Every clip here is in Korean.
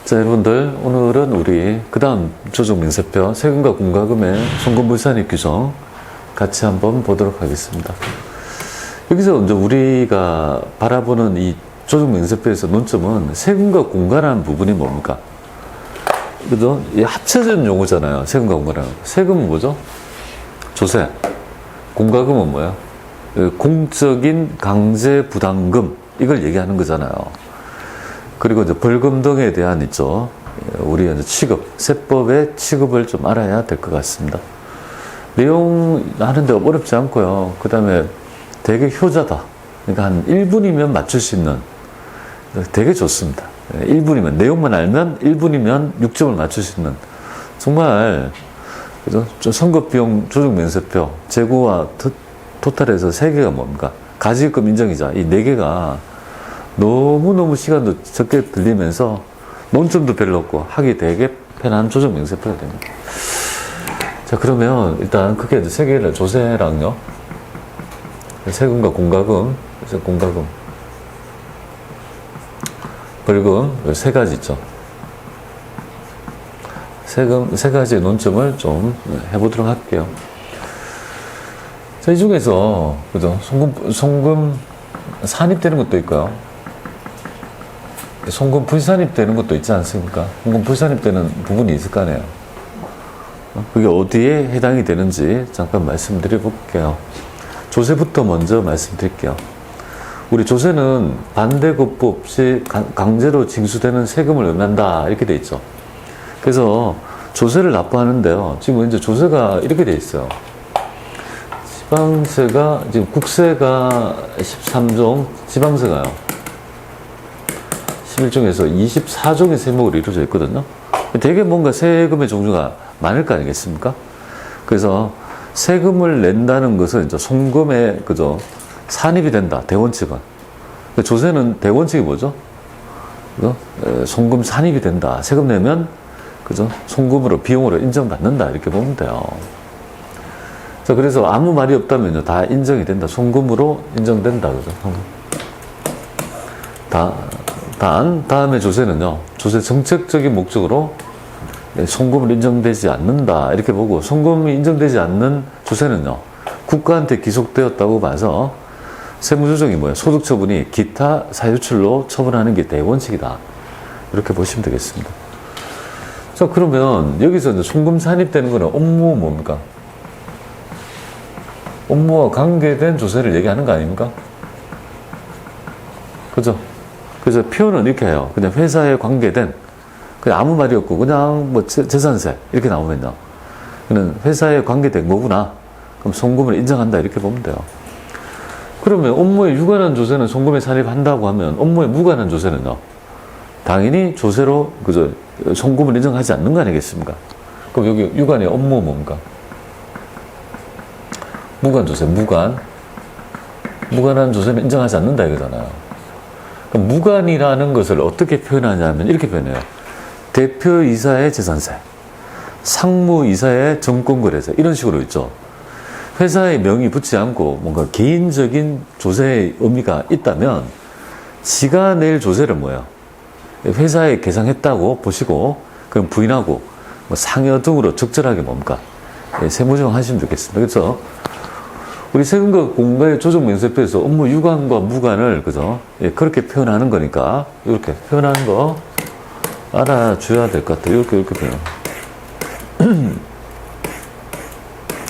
자, 여러분들, 오늘은 우리 그 다음 조정명세표 세금과 공과금의 송금불산입 규정 같이 한번 보도록 하겠습니다. 여기서 이제 우리가 바라보는 이 조정명세표에서 논점은 세금과 공과라는 부분이 뭡니까? 그죠? 이 합쳐진 용어잖아요. 세금과 공과라는. 세금은 뭐죠? 조세. 공과금은 뭐야? 공적인 강제 부담금. 이걸 얘기하는 거잖아요. 그리고 이제 벌금 등에 대한 있죠. 우리 이제 취급, 세법의 취급을 좀 알아야 될 것 같습니다. 내용 하는데 어렵지 않고요. 그 다음에 되게 효자다. 그러니까 한 1분이면 맞출 수 있는 되게 좋습니다. 1분이면, 내용만 알면 1분이면 6점을 맞출 수 있는 정말, 그죠? 선거비용 조정면세표, 재고와 토탈에서 3개가 뭡니까? 가지금 인정이자 이 4개가 너무너무 시간도 적게 들리면서 논점도 별로 없고 하기 되게 편한 조정명세표가 됩니다. 자, 그러면 일단 크게 이제 3개를 조세랑요, 세금과 공과금, 공과금, 벌금, 3가지 있죠. 세금 3가지의 논점을 좀 해보도록 할게요. 자, 이 중에서, 그죠? 송금 산입되는 것도 있고요. 송금 불산입되는 것도 있지 않습니까? 송금 불산입되는 부분이 있을 거 아니에요. 그게 어디에 해당이 되는지 잠깐 말씀드려 볼게요. 조세부터 먼저 말씀드릴게요. 우리 조세는 반대급부 없이 강제로 징수되는 세금을 의미한다. 이렇게 돼 있죠. 그래서 조세를 납부하는데요. 지금 이제 조세가 이렇게 돼 있어요. 지방세가, 지금 국세가 13종, 지방세가요. 11종에서 24종의 세목으로 이루어져 있거든요. 되게 뭔가 세금의 종류가 많을 거 아니겠습니까? 그래서 세금을 낸다는 것은 이제 송금에, 그죠? 산입이 된다. 대원칙은. 조세는 대원칙이 뭐죠? 그죠? 송금 산입이 된다. 세금 내면, 그죠? 송금으로, 비용으로 인정받는다. 이렇게 보면 돼요. 자, 그래서 아무 말이 없다면요. 다 인정이 된다. 송금으로 인정된다. 그죠? 다음에 조세는요. 조세 정책적인 목적으로 송금을 인정되지 않는다. 이렇게 보고, 송금이 인정되지 않는 조세는요. 국가한테 기속되었다고 봐서 세무조정이 뭐예요? 소득처분이 기타 사유출로 처분하는 게 대원칙이다. 이렇게 보시면 되겠습니다. 자, 그러면 여기서 이제 송금 산입되는 거는 업무 뭡니까? 업무와 관계된 조세를 얘기하는 거 아닙니까? 그죠? 그래서 표현은 이렇게 해요. 그냥 회사에 관계된, 그냥 아무 말이 없고, 그냥 뭐 재산세, 이렇게 나오면요. 그냥 회사에 관계된 거구나. 그럼 송금을 인정한다. 이렇게 보면 돼요. 그러면 업무에 유관한 조세는 송금에 산입한다고 하면, 업무에 무관한 조세는요. 당연히 조세로, 그죠? 송금을 인정하지 않는 거 아니겠습니까? 그럼 여기 유관의 업무 뭡니까? 무관 조세, 무관. 무관한 조세는 인정하지 않는다 이거잖아요. 그럼 무관이라는 것을 어떻게 표현하냐면 이렇게 표현해요. 대표이사의 재산세, 상무이사의 정권거래세, 이런 식으로 있죠. 회사의 명의 붙지 않고 뭔가 개인적인 조세의 의미가 있다면 지가 낼 조세를 뭐예요? 회사에 계상했다고 보시고 그럼 부인하고 뭐 상여 등으로 적절하게 뭡니까? 세무조정 하시면 좋겠습니다. 그래서 우리 세금과 공과의 조정명세표에서 업무 유관과 무관을, 그죠? 그렇게 표현하는 거니까, 이렇게 표현하는 거 알아줘야 될 것 같아요. 이렇게 표현.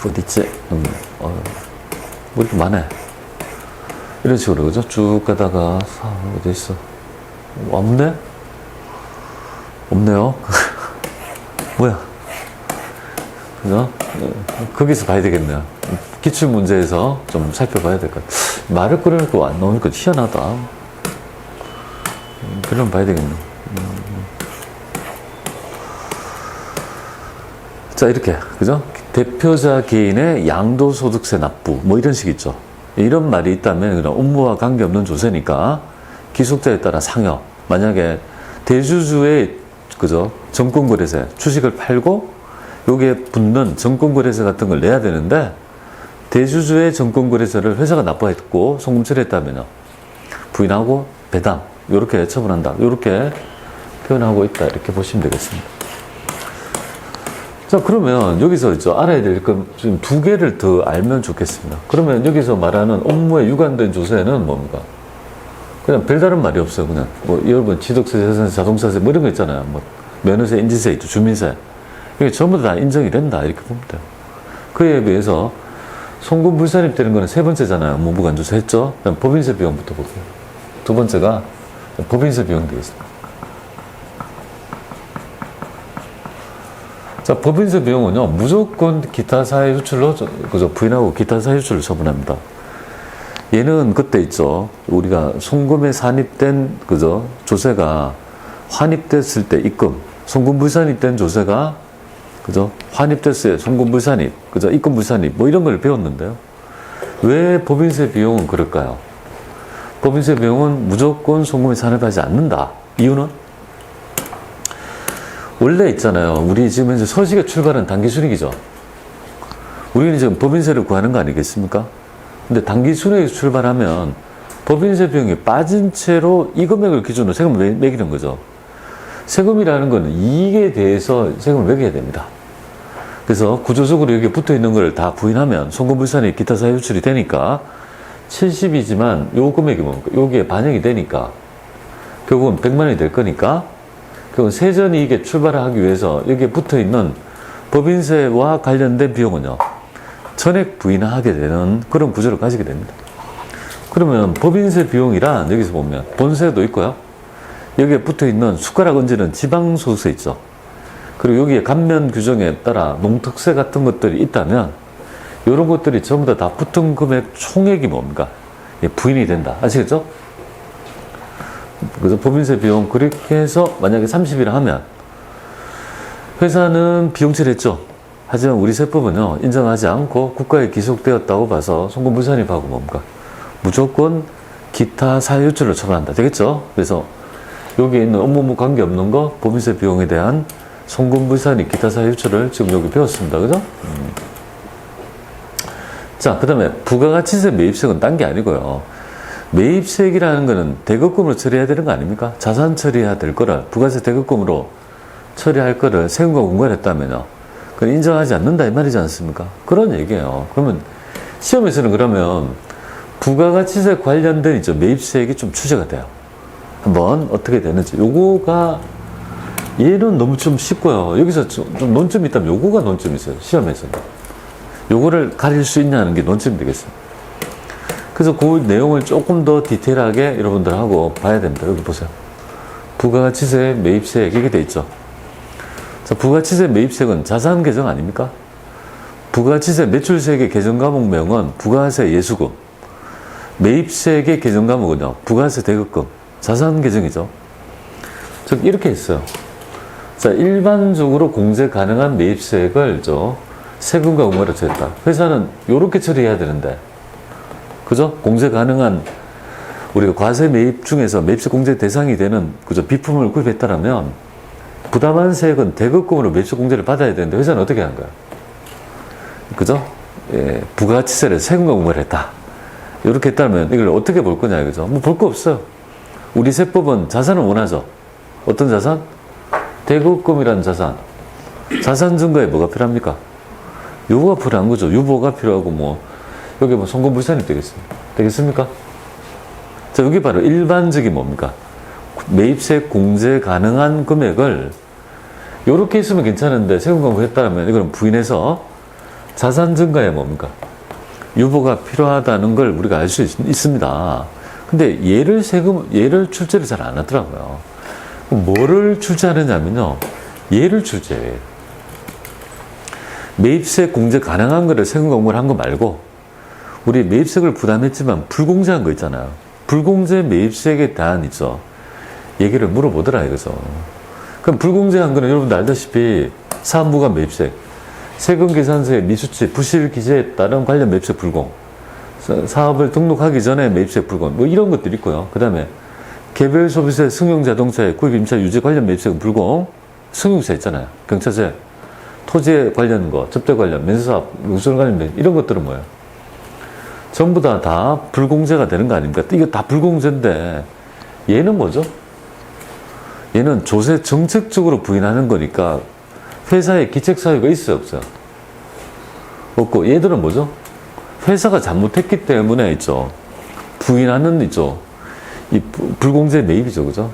어딨지? 뭐 이렇게 많아. 이런 식으로, 그죠? 쭉 가다가, 어디 있어? 없네? 없네요. 뭐야? 그죠? 거기서 봐야 되겠네요. 기출문제에서 좀 살펴봐야 될 것 같아요. 말을 끊어놓고 안 나오니까 희한하다. 그럼 봐야 되겠네. 자, 이렇게, 그죠? 대표자 개인의 양도소득세 납부, 뭐 이런 식 있죠. 이런 말이 있다면, 그냥 업무와 관계없는 조세니까, 기속자에 따라 상여. 만약에 대주주의, 그죠? 정권거래세, 주식을 팔고, 여기에 붙는 정권거래세 같은 걸 내야 되는데, 대주주의 정권거래세를 회사가 납부했고 송금 처리했다면요. 부인하고 배당, 요렇게 처분한다. 요렇게 표현하고 있다. 이렇게 보시면 되겠습니다. 자, 그러면 여기서 알아야 될 건 지금 두 개를 더 알면 좋겠습니다. 그러면 여기서 말하는 업무에 유관된 조세는 뭡니까? 그냥 별다른 말이 없어요. 그냥 여러분 취득세, 재산세, 자동차세 뭐 이런 거 있잖아요. 면허세, 인지세 있죠. 주민세. 이게 전부 다 인정이 된다. 이렇게 보면 돼요. 그에 비해서 송금불산입 되는 거는 세 번째잖아요. 업무부 간조세 했죠. 그럼 법인세 비용부터 볼게요. 두 번째가 법인세 비용 되겠습니다. 자, 법인세 비용은요, 무조건 기타 사회 유출로, 부인하고 기타 사회 유출을 처분합니다. 얘는 그때 있죠. 우리가 송금에 산입된, 조세가 환입됐을 때 입금, 송금불산입된 조세가, 환입됐을 때 송금불산입, 입금불산입, 이런 걸 배웠는데요. 왜 법인세 비용은 그럴까요? 법인세 비용은 무조건 송금에 산입하지 않는다. 이유는? 원래 있잖아요. 우리 지금 현재 서식에 출발은 단기순이익이죠. 우리는 지금 법인세를 구하는 거 아니겠습니까? 근데 단기순이익에서 출발하면 법인세 비용이 빠진 채로 이 금액을 기준으로 세금을 매기는 거죠. 세금이라는 거는 이익에 대해서 세금을 매겨야 됩니다. 그래서 구조적으로 여기에 붙어 있는 걸 다 부인하면 송금불산이 기타 사회 유출이 되니까 70이지만 요 금액이 뭡니까? 여기에 반영이 되니까 결국은 100만 원이 될 거니까 결국은 세전이익에 출발을 하기 위해서 여기에 붙어 있는 법인세와 관련된 비용은요, 전액 부인하게 되는 그런 구조를 가지게 됩니다. 그러면 법인세 비용이란 여기서 보면 본세도 있고요. 여기에 붙어 있는 숟가락 얹는 지방소득세 있죠. 그리고 여기에 감면 규정에 따라 농특세 같은 것들이 있다면 이런 것들이 전부 다 붙은 금액 총액이 뭡니까? 부인이 된다. 아시겠죠? 그래서 법인세 비용 그렇게 해서 만약에 30이라 하면 회사는 비용 처리했죠. 하지만 우리 세법은요, 인정하지 않고 국가에 기속되었다고 봐서 송금불산입하고 뭡니까? 무조건 기타 사회 유출을 처분한다. 되겠죠? 그래서 여기에 있는 업무무 관계없는 거 법인세 비용에 대한 송금불산입 기타 사회 유출을 지금 여기 배웠습니다. 그죠? 자, 그 다음에 부가가치세 매입세액은 딴 게 아니고요. 매입세액이라는 거는 대급금으로 처리해야 되는 거 아닙니까? 자산 처리해야 될 거를 부가세 대급금으로 처리할 거를 세금과 공과를 했다면요, 그건 인정하지 않는다 이 말이지 않습니까? 그런 얘기예요. 그러면 시험에서는 그러면 부가가치세 관련된 매입세액이 좀 출제가 돼요. 한번 어떻게 되는지. 요거가 얘는 너무 좀 쉽고요. 여기서 좀 논점이 있다면 요거가 논점이 있어요. 시험에서는. 요거를 가릴 수 있냐는 게 논점이 되겠습니다. 그래서 그 내용을 조금 더 디테일하게 여러분들하고 봐야 됩니다. 여기 보세요. 부가가치세 매입세액 이게 돼 있죠. 자, 부가가치세 매입세액은 자산 계정 아닙니까? 부가가치세 매출세액의 계정 과목명은 부가세 예수금, 매입세액의 계정 과목은요, 부가세 대급금, 자산 계정이죠. 즉 이렇게 했어요. 자, 일반적으로 공제 가능한 매입세액을 세금과 공과로 처리했다. 회사는 이렇게 처리해야 되는데, 그죠? 공제 가능한 우리가 과세 매입 중에서 매입세 공제 대상이 되는 비품을 구입했다라면 부담한 세액은 대급금으로 매입세 공제를 받아야 되는데 회사는 어떻게 한 거야? 그죠? 예, 부가가치세를 세금과 공과를 했다. 이렇게 했다면 이걸 어떻게 볼 거냐, 그죠? 볼 거 없어요. 우리 세법은 자산을 원하죠. 어떤 자산? 대급금이라는 자산. 자산 증거에 뭐가 필요합니까? 유보가 필요한 거죠. 유보가 필요하고 여기 송금불산입 되겠습니까? 자, 여기 바로 일반적인 뭡니까? 매입세 공제 가능한 금액을 요렇게 있으면 괜찮은데 세금 공부했다면 이거는 부인해서 자산 증가에 뭡니까? 유보가 필요하다는 걸 우리가 알 수 있습니다. 근데 얘를 출제를 잘 안 하더라고요. 뭐를 출제하느냐면요, 얘를 출제해요. 매입세 공제 가능한 거를 세금 공부를 한 거 말고 우리 매입세액을 부담했지만 불공제한 거 있잖아요. 불공제 매입세액에 대한 얘기를 물어보더라 이거죠. 그럼 불공제한 거는 여러분들 알다시피 사업무관 매입세액, 세금계산서의 미수치, 부실기재에 따른 관련 매입세액 불공, 사업을 등록하기 전에 매입세액 불공, 이런 것들이 있고요. 그 다음에 개별 소비세, 승용자동차의 구입 임차 유지 관련 매입세액 불공, 승용차 있잖아요. 경차세, 토지에 관련 거, 접대 관련, 면세사업, 용수론 관련 매입, 이런 것들은 뭐예요? 전부 다 불공제가 되는 거 아닙니까? 이거 다 불공제인데 얘는 뭐죠? 얘는 조세 정책적으로 부인하는 거니까 회사에 기책 사유가 있어요, 없어요? 없고, 얘들은 뭐죠? 회사가 잘못했기 때문에 있죠. 부인하는 있죠. 이 불공제 매입이죠, 그죠?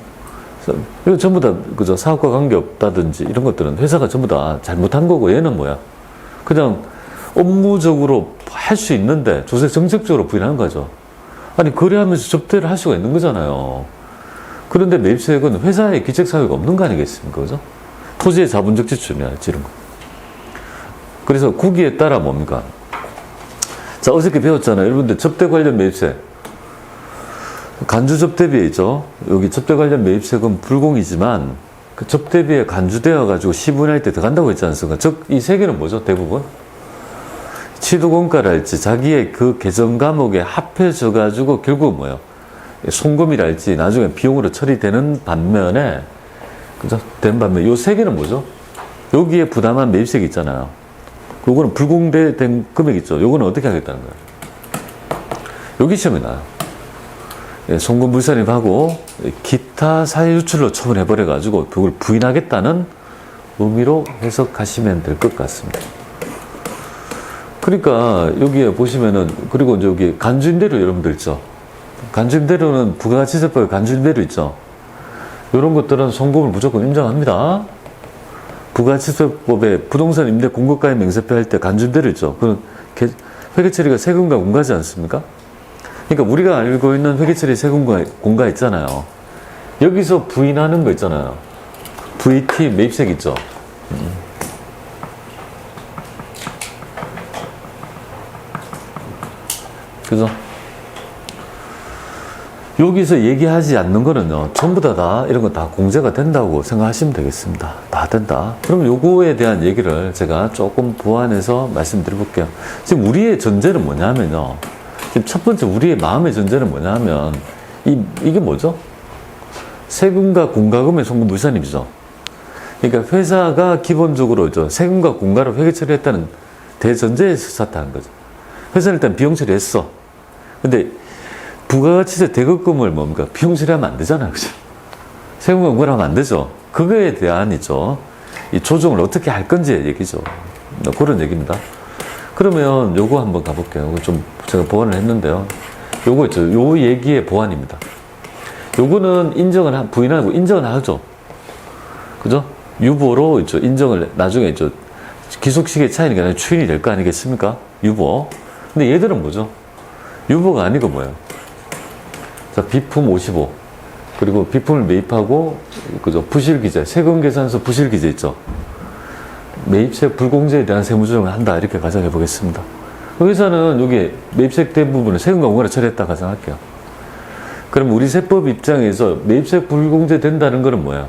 이거 전부 다 그죠? 사업과 관계 없다든지 이런 것들은 회사가 전부 다 잘못한 거고, 얘는 뭐야? 그냥 업무적으로 할 수 있는데 조세 정책적으로 부인하는 거죠. 아니, 거래하면서 접대를 할 수가 있는 거잖아요. 그런데 매입세액은 회사에 기책 사유가 없는 거 아니겠습니까? 그죠? 토지의 자본적 지출이나 이런 거. 그래서 구기에 따라 뭡니까? 자, 어저께 배웠잖아요. 여러분들 접대 관련 매입세. 간주 접대비에 있죠. 여기 접대 관련 매입세금 불공이지만 그 접대비에 간주되어 가지고 시분할 때 들어간다고 했지 않습니까? 즉, 이 세 개는 뭐죠? 대부분? 취득원가랄지 자기의 그 계정 과목에 합해져 가지고 결국 뭐예요? 송금이랄지 나중에 비용으로 처리되는 반면에, 그죠? 된 반면, 요 세 개는 뭐죠? 여기에 부담한 매입세액 있잖아요. 요거는 불공제된 금액 있죠. 요거는 어떻게 하겠다는 거예요? 여기 시험이 나요. 예, 송금 불산입하고 기타 사유 유출로 처분해버려가지고 그걸 부인하겠다는 의미로 해석하시면 될 것 같습니다. 그러니까 여기에 보시면은, 그리고 이제 여기 간주임대료 여러분들 있죠. 간주임대료는 부가가치세법에 간주임대료 있죠. 이런 것들은 송금을 무조건 인정합니다. 부가가치세법에 부동산 임대 공급가액 명세표 할 때 간주임대료 있죠. 그건 회계 처리가 세금과 공가지 않습니까? 그러니까 우리가 알고 있는 회계 처리 세금과 공가 있잖아요. 여기서 부인하는 거 있잖아요. VAT 매입세액 있죠. 그죠? 여기서 얘기하지 않는 거는요, 전부 다 이런 거 다 공제가 된다고 생각하시면 되겠습니다. 다 된다. 그럼 요거에 대한 얘기를 제가 조금 보완해서 말씀드려 볼게요. 지금 우리의 전제는 뭐냐면요. 지금 첫 번째 우리의 마음의 전제는 뭐냐면, 이게 뭐죠? 세금과 공과금의 송금 불산입이죠. 그러니까 회사가 기본적으로 세금과 공과를 회계 처리했다는 대전제에서 사퇴한 거죠. 회사는 일단 비용 처리했어. 근데 부가가치세 대급금을 뭡니까? 비용 처리하면 안 되잖아요. 그죠? 세금과 공과를 하면 안 되죠. 그거에 대한 이 조정을 어떻게 할 건지의 얘기죠. 그런 얘기입니다. 그러면 요거 한번 가볼게요. 요거 좀 제가 보완을 했는데요. 요거 있죠. 요 얘기의 보완입니다. 요거는 부인하고 인정을 하죠. 그죠? 유보로 있죠. 인정을 나중에 있죠. 기속시기의 차이니까 아니라 추인이 될 거 아니겠습니까? 유보. 근데 얘들은 뭐죠? 유보가 아니고 뭐예요? 자, 비품 55. 그리고 비품을 매입하고, 그죠? 부실기재, 세금계산서 부실기재 있죠? 매입세 불공제에 대한 세무조정을 한다. 이렇게 가정해 보겠습니다. 회사는 여기 매입세 대부분을 세금과 공과로 처리했다 가정할게요. 그럼 우리 세법 입장에서 매입세 불공제 된다는 거는 뭐야?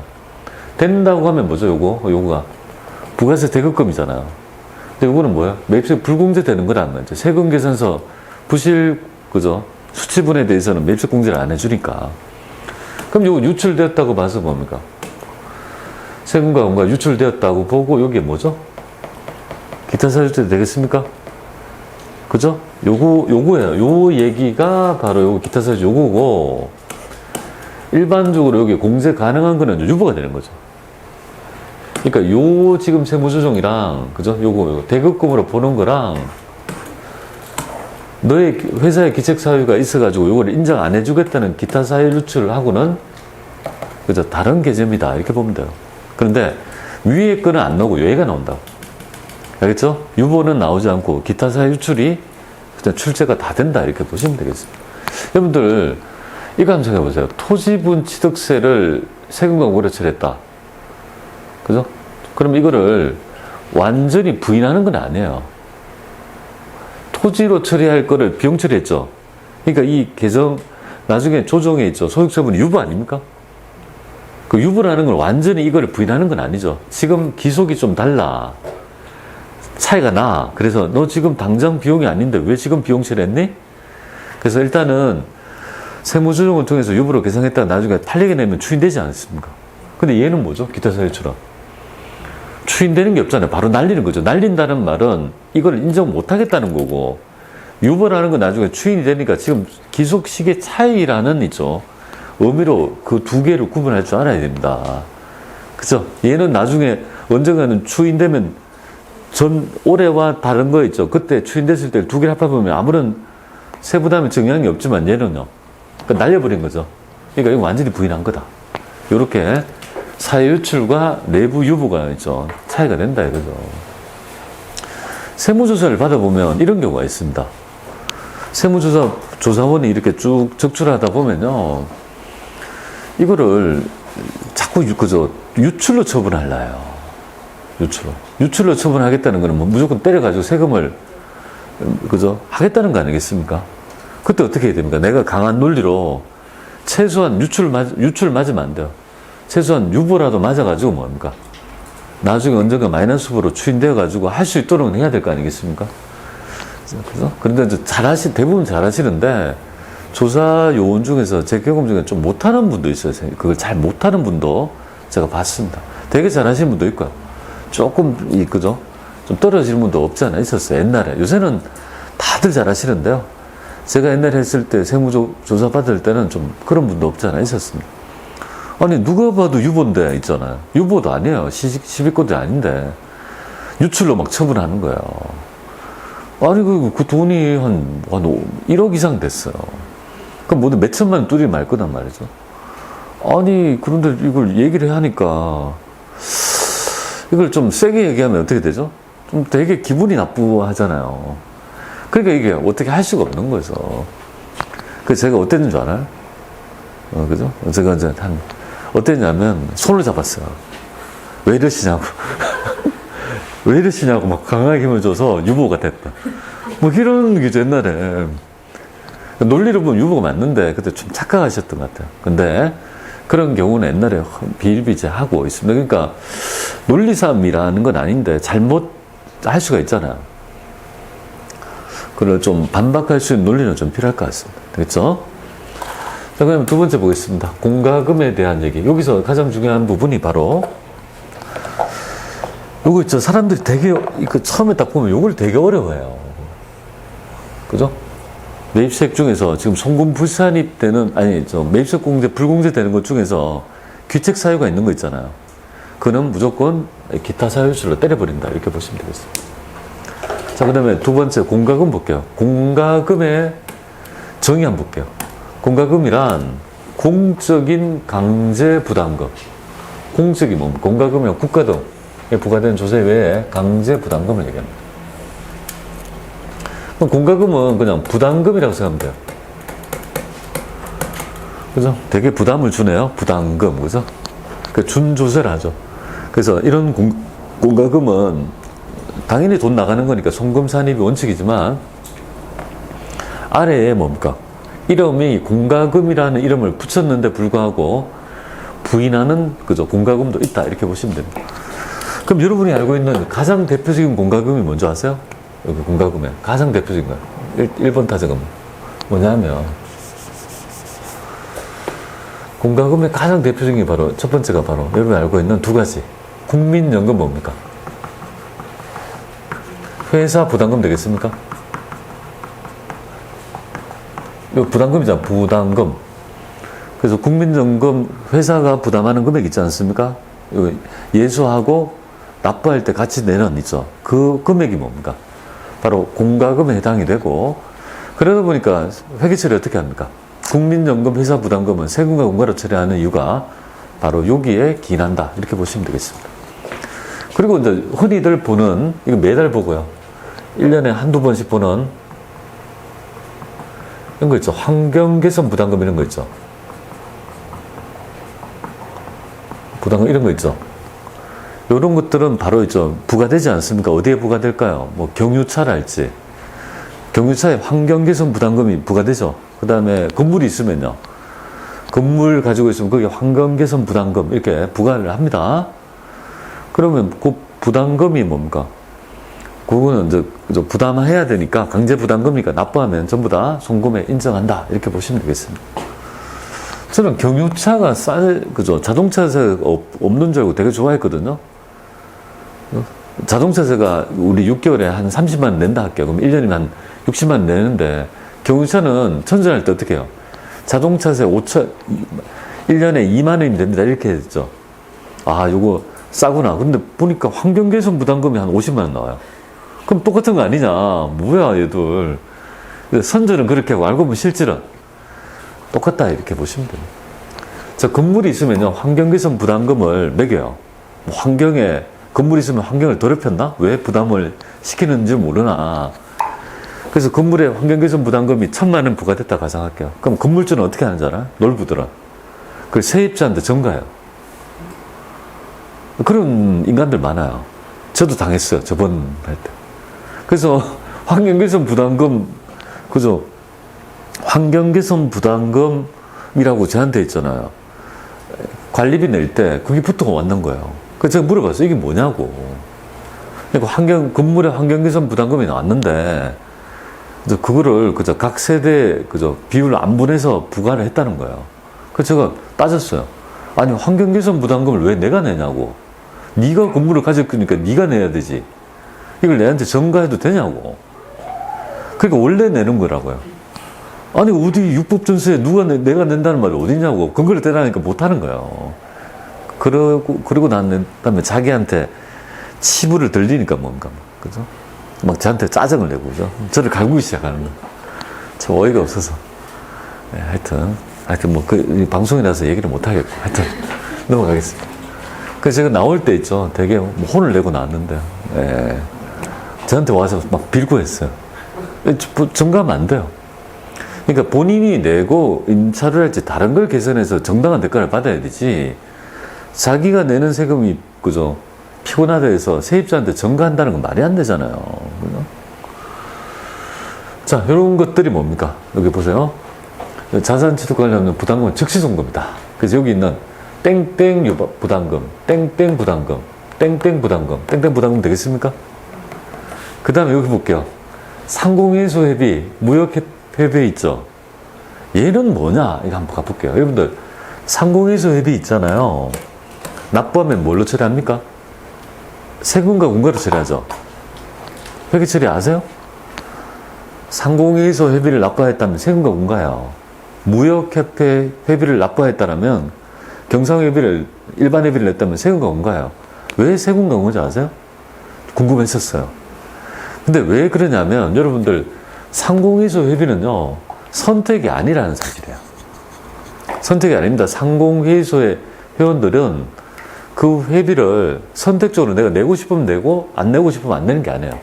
된다고 하면 뭐죠? 요거가 부가세 대급금이잖아요. 근데 요거는 뭐야? 매입세 불공제 되는 거란 말이죠. 세금계산서 그죠? 수치분에 대해서는 매입세 공제를 안 해주니까. 그럼 요거 유출되었다고 봐서 뭡니까? 세금과 공과 유출되었다고 보고, 여기에 뭐죠? 기타 사유주택 되겠습니까? 그죠? 요거예요. 요 얘기가 바로 요거 기타 사유주 요거고, 일반적으로 여기 공제 가능한 거는 유보가 되는 거죠. 그러니까 요 지금 세무조정이랑, 그죠? 요거 대급금으로 보는 거랑, 너의 회사의 기책 사유가 있어가지고 요거를 인정 안 해주겠다는 기타 사유 유출하고는, 그죠? 다른 개념이다. 이렇게 보면 돼요. 그런데 위에 거는 안 나오고 얘가 나온다. 알겠죠? 유보는 나오지 않고 기타 사유 유출이 그냥 출제가 다 된다. 이렇게 보시면 되겠습니다. 여러분들, 이거 한번 생각해 보세요. 토지분 취득세를 세금과 공과로 처리했다. 그죠? 그럼 이거를 완전히 부인하는 건 아니에요. 토지로 처리할 거를 비용 처리했죠. 그러니까 이 계정 나중에 조정에 있죠. 소득처분이 유보 아닙니까? 그 유보라는 건 완전히 이거를 부인하는 건 아니죠. 지금 기속이 좀 달라. 차이가 나. 그래서 너 지금 당장 비용이 아닌데 왜 지금 비용 처리했니? 그래서 일단은 세무조정을 통해서 유보로 계산했다가 나중에 팔리게 내면 추인되지 않습니까? 근데 얘는 뭐죠? 기타 사유처럼. 추인되는 게 없잖아요. 바로 날리는 거죠. 날린다는 말은 이걸 인정 못 하겠다는 거고, 유보라는 건 나중에 추인이 되니까 지금 기속 시기의 차이라는 있죠. 의미로 그 두 개를 구분할 줄 알아야 됩니다. 그죠? 얘는 나중에 언젠가는 추인되면 올해와 다른 거 있죠. 그때 추인됐을 때 두 개를 합해보면 아무런 세부담의 정량이 없지만 얘는요. 그러니까 날려버린 거죠. 그러니까 이거 완전히 부인한 거다. 요렇게 사회 유출과 내부 유보가 있죠. 차이가 된다 이거죠. 세무조사를 받아보면 이런 경우가 있습니다. 조사원이 이렇게 쭉 적출하다 보면요. 이거를 자꾸 유출로 처분하려요. 유출로 처분하겠다는 거는 뭐 무조건 때려가지고 세금을, 하겠다는 거 아니겠습니까? 그때 어떻게 해야 됩니까? 내가 강한 논리로 최소한 유출 맞으면 안 돼요. 최소한 유보라도 맞아가지고 뭡니까? 나중에 언젠가 마이너스부로 추인되어가지고 할 수 있도록 해야 될 거 아니겠습니까? 그죠? 그런데 이제 대부분 잘하시는데, 조사 요원 중에서 제 경험 중에 좀 못하는 분도 있어요. 그걸 잘 못하는 분도 제가 봤습니다. 되게 잘하시는 분도 있고요. 조금, 좀 떨어지는 분도 없잖아요. 있었어요. 옛날에. 요새는 다들 잘하시는데요. 제가 옛날에 했을 때 세무조사 받을 때는 좀 그런 분도 없잖아요. 있었습니다. 아니, 누가 봐도 유보인데 있잖아요. 유보도 아니에요. 시비권도 아닌데. 유출로 막 처분하는 거예요. 아니, 그 돈이 한 1억 이상 됐어요. 그럼 모두 몇 천만 원 뚜리 말 거단 말이죠. 아니, 그런데 이걸 얘기를 하니까, 이걸 좀 세게 얘기하면 어떻게 되죠? 좀 되게 기분이 나쁘하잖아요. 그러니까 이게 어떻게 할 수가 없는 거죠. 그래서 제가 어땠는 줄 알아요? 그죠? 제가 이제 어땠냐면, 손을 잡았어요. 왜 이러시냐고. 왜 이러시냐고 막 강하게 힘을 줘서 유보가 됐다. 뭐 이런 게 옛날에. 논리로 보면 유보가 맞는데, 그때 좀 착각하셨던 것 같아요. 근데, 그런 경우는 옛날에 비일비재하고 있습니다. 그러니까, 논리싸움이라는 건 아닌데, 잘못 할 수가 있잖아요. 그걸 좀 반박할 수 있는 논리는 좀 필요할 것 같습니다. 되겠죠? 자, 그럼 두 번째 보겠습니다. 공과금에 대한 얘기. 여기서 가장 중요한 부분이 바로, 요거 있죠. 사람들이 되게, 처음에 딱 보면 요걸 되게 어려워해요. 그죠? 매입세액 중에서 지금 송금불산입 되는, 매입세액 불공제 되는 것 중에서 귀책 사유가 있는 거 있잖아요. 그는 무조건 기타 사유실로 때려버린다. 이렇게 보시면 되겠습니다. 자, 그 다음에 두 번째, 공과금 볼게요. 공과금의 정의 한번 볼게요. 공과금이란 공적인 강제 부담금. 공적이 뭡니까? 공과금이란 국가 등에 부과된 조세 외에 강제 부담금을 얘기합니다. 공과금은 그냥 부담금이라고 생각하면 돼요. 그죠? 되게 부담을 주네요. 부담금. 그죠? 그 준조세를 하죠. 그래서 이런 공과금은 당연히 돈 나가는 거니까 송금산입이 원칙이지만 아래에 뭡니까? 이름이 공과금이라는 이름을 붙였는데 불구하고 부인하는 공과금도 있다. 이렇게 보시면 됩니다. 그럼 여러분이 알고 있는 가장 대표적인 공과금이 뭔지 아세요? 여기 공과금에 가장 대표적인 거예요. 1번 타자금 뭐냐면 공과금의 가장 대표적인 게 바로 첫 번째가 바로 여러분이 알고 있는 두 가지. 국민연금 뭡니까? 회사 부담금 되겠습니까? 이거 부담금이잖아. 부담금. 그래서 국민연금 회사가 부담하는 금액 있지 않습니까? 이거 예수하고 납부할 때 같이 내는 있죠. 그 금액이 뭡니까? 바로 공과금에 해당이 되고, 그러다 보니까 회계처리 어떻게 합니까? 국민연금 회사 부담금은 세금과 공과로 처리하는 이유가 바로 여기에 기인한다. 이렇게 보시면 되겠습니다. 그리고 이제 흔히들 보는, 이거 매달 보고요. 1년에 한두 번씩 보는 이런 거 있죠. 환경개선 부담금 이런 거 있죠. 부담금 이런 거 있죠. 이런 것들은 바로 있죠. 부과되지 않습니까? 어디에 부과될까요? 뭐 경유차랄지. 경유차에 환경개선 부담금이 부과되죠. 그 다음에 건물이 있으면요. 건물 가지고 있으면 거기에 환경개선 부담금 이렇게 부과를 합니다. 그러면 그 부담금이 뭡니까? 그거는 이제 부담해야 되니까 강제 부담금이니까 납부하면 전부 다 송금에 인정한다. 이렇게 보시면 되겠습니다. 저는 경유차가 자동차세가 없는 줄 알고 되게 좋아했거든요. 자동차세가 우리 6개월에 한 30만 원 낸다 할게요. 그럼 1년이면 한 60만 원 내는데 경유차는 천전할 때 어떻게 해요? 자동차세 1년에 2만 원이면 됩니다. 이렇게 했죠. 아, 요거 싸구나. 근데 보니까 환경개선 부담금이 한 50만 원 나와요. 그럼 똑같은 거 아니냐. 뭐야, 얘들. 선전은 그렇게 하고 알고 보면 실질은 똑같다. 이렇게 보시면 됩니다. 자, 건물이 있으면요, 환경개선 부담금을 매겨요. 뭐 환경에, 건물이 있으면 환경을 더럽혔나? 왜 부담을 시키는지 모르나. 그래서 건물에 환경개선 부담금이 1,000만 원 부과됐다 가정할게요. 그럼 건물주는 어떻게 하는지 알아요? 놀부들은. 그걸 세입자한테 전가해요. 그런 인간들 많아요. 저도 당했어요. 저번 할 때. 그래서 환경개선 부담금, 그죠? 환경개선 부담금이라고 저한테 있잖아요. 관리비 낼 때 그게 붙어가 왔는 거예요. 그래서 제가 물어봤어요. 이게 뭐냐고. 그러니까 건물에 환경개선 부담금이 나왔는데, 그거를 그저 각 세대 그저 비율을 안 분해서 부과를 했다는 거예요. 그래서 제가 따졌어요. 아니, 환경개선 부담금을 왜 내가 내냐고. 네가 건물을 가질 거니까 네가 내야 되지. 이걸 내한테 전가해도 되냐고. 그러니까 원래 내는 거라고요. 아니, 어디 육법전서에 내가 낸다는 말이 어디냐고. 근거를 대라니까 못하는 거예요. 그러고 난 다음에 자기한테 치부를 들리니까 뭔가, 그죠? 막 저한테 짜증을 내고, 그죠? 저를 갈구기 시작하는 거예요. 참 어이가 없어서. 네, 하여튼 뭐, 방송이라서 얘기를 못하겠고. 하여튼, 넘어가겠습니다. 그래서 제가 나올 때 있죠. 되게 뭐 혼을 내고 나왔는데, 예. 저한테 와서 막 빌고 했어요. 전가하면 안 돼요. 그러니까 본인이 내고 임차를 할지 다른 걸 개선해서 정당한 대가를 받아야 되지. 자기가 내는 세금이, 그죠? 피곤하다 해서 세입자한테 전가한다는 건 말이 안 되잖아요. 그죠? 자, 이런 것들이 뭡니까? 여기 보세요. 자산취득 관련된 부담금은 즉시 송금이다. 그래서 여기 있는 땡땡 부담금, 땡땡 부담금, 땡땡 부담금, 땡땡 부담금 되겠습니까? 그 다음에 여기 볼게요. 상공회수 회비, 무역 회비 있죠? 얘는 뭐냐? 이거 한번 가볼게요. 여러분들, 상공회수 회비 있잖아요. 납부하면 뭘로 처리합니까? 세금과 공과로 처리하죠. 회계 처리 아세요? 상공회수 회비를 납부했다면 세금과 공과예요. 무역협회 회비를 납부했다면 경상회비를, 일반 회비를 냈다면 세금과 공과예요. 왜 세금과 공과인지 아세요? 궁금했었어요. 근데 왜 그러냐면 여러분들, 상공회수 회비는요, 선택이 아니라는 사실이에요. 선택이 아닙니다. 상공회수의 회원들은 그 회비를 선택적으로 내가 내고 싶으면 내고 안 내고 싶으면 안 내는 게 아니에요.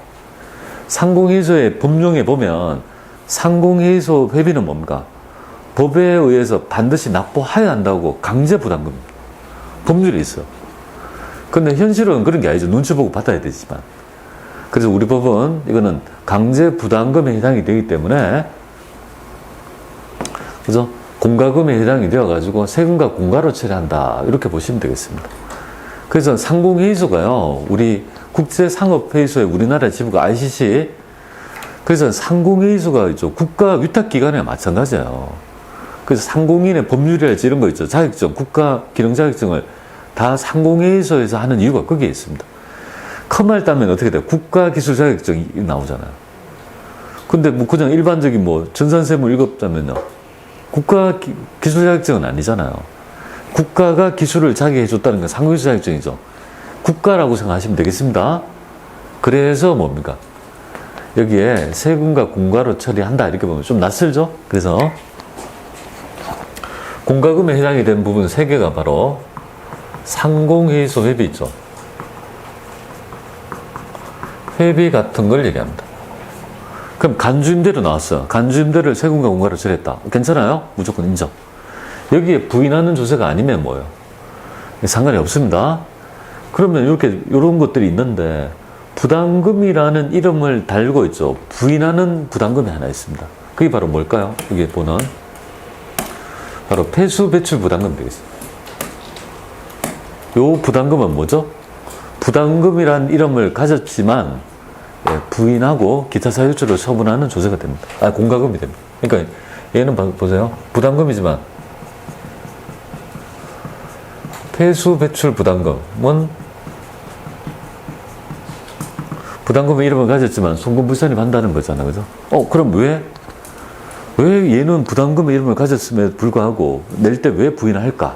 상공회수의 법령에 보면 상공회수 회비는 뭡니까? 법에 의해서 반드시 납부해야 한다고 강제 부담금입니다. 법률이 있어요. 근데 현실은 그런 게 아니죠. 눈치 보고 받아야 되지만. 그래서 우리 법은 이거는 강제 부담금에 해당이 되기 때문에, 그죠? 공과금에 해당이 되어가지고 세금과 공과로 처리한다. 이렇게 보시면 되겠습니다. 그래서 상공회의소가요, 우리 국제상업회의소의 우리나라 지부가 ICC, 그래서 상공회의소가 있죠. 국가 위탁기관이랑 마찬가지예요. 그래서 상공인의 법률이랄지 이런 거 있죠. 자격증, 국가 기능 자격증을 다 상공회의소에서 하는 이유가 거기에 있습니다. 컴말 따면 어떻게 돼요? 국가기술 자격증이 나오잖아요. 근데 뭐 그냥 일반적인 뭐 전산세무 읽었다면요, 국가기술 자격증은 아니잖아요. 국가가 기술을 자기 해줬다는 건 상공기술 자격증이죠. 국가라고 생각하시면 되겠습니다. 그래서 뭡니까? 여기에 세금과 공과로 처리한다 이렇게 보면 좀 낯설죠? 그래서 공과금에 해당이 되는 부분 3개가 바로 상공회의소 회비 있죠. 회비 같은 걸 얘기합니다. 그럼 간주임대로 나왔어요. 간주임대를 세금과 공과로 처리했다. 괜찮아요? 무조건 인정. 여기에 부인하는 조세가 아니면 뭐예요? 상관이 없습니다. 그러면 이렇게, 이런 것들이 있는데, 부담금이라는 이름을 달고 있죠. 부인하는 부담금이 하나 있습니다. 그게 바로 뭘까요? 여기 보는. 바로 폐수 배출 부담금 되겠습니다. 요 부담금은 뭐죠? 부담금이라는 이름을 가졌지만, 부인하고 기타 사유처로 처분하는 조세가 됩니다. 공과금이 됩니다. 그러니까 얘는 보세요. 부담금이지만 폐수 배출 부담금은 부담금의 이름을 가졌지만 송금불산입 한다는 거잖아요. 그죠? 그럼 왜? 왜 얘는 부담금의 이름을 가졌음에도 불구하고 낼 때 왜 부인할까?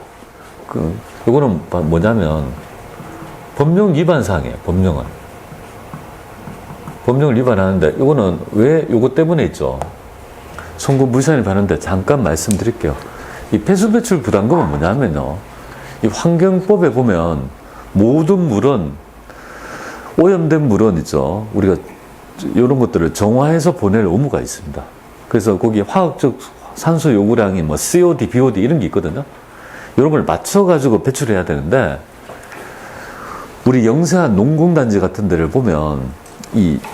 이거는 뭐냐면 법령 위반 사항이에요. 법령은. 법령을 위반하는데 이거는 왜 요거 때문에 있죠. 송금 불이산이 반하는데 잠깐 말씀드릴게요. 이 폐수 배출 부담금은 뭐냐면요. 이 환경법에 보면 모든 물은 오염된 물은 있죠. 우리가 이런 것들을 정화해서 보낼 의무가 있습니다. 그래서 거기 화학적 산소 요구량이 뭐 COD, BOD 이런 게 있거든요. 이런 걸 맞춰가지고 배출해야 되는데 우리 영세한 농공단지 같은 데를 보면 이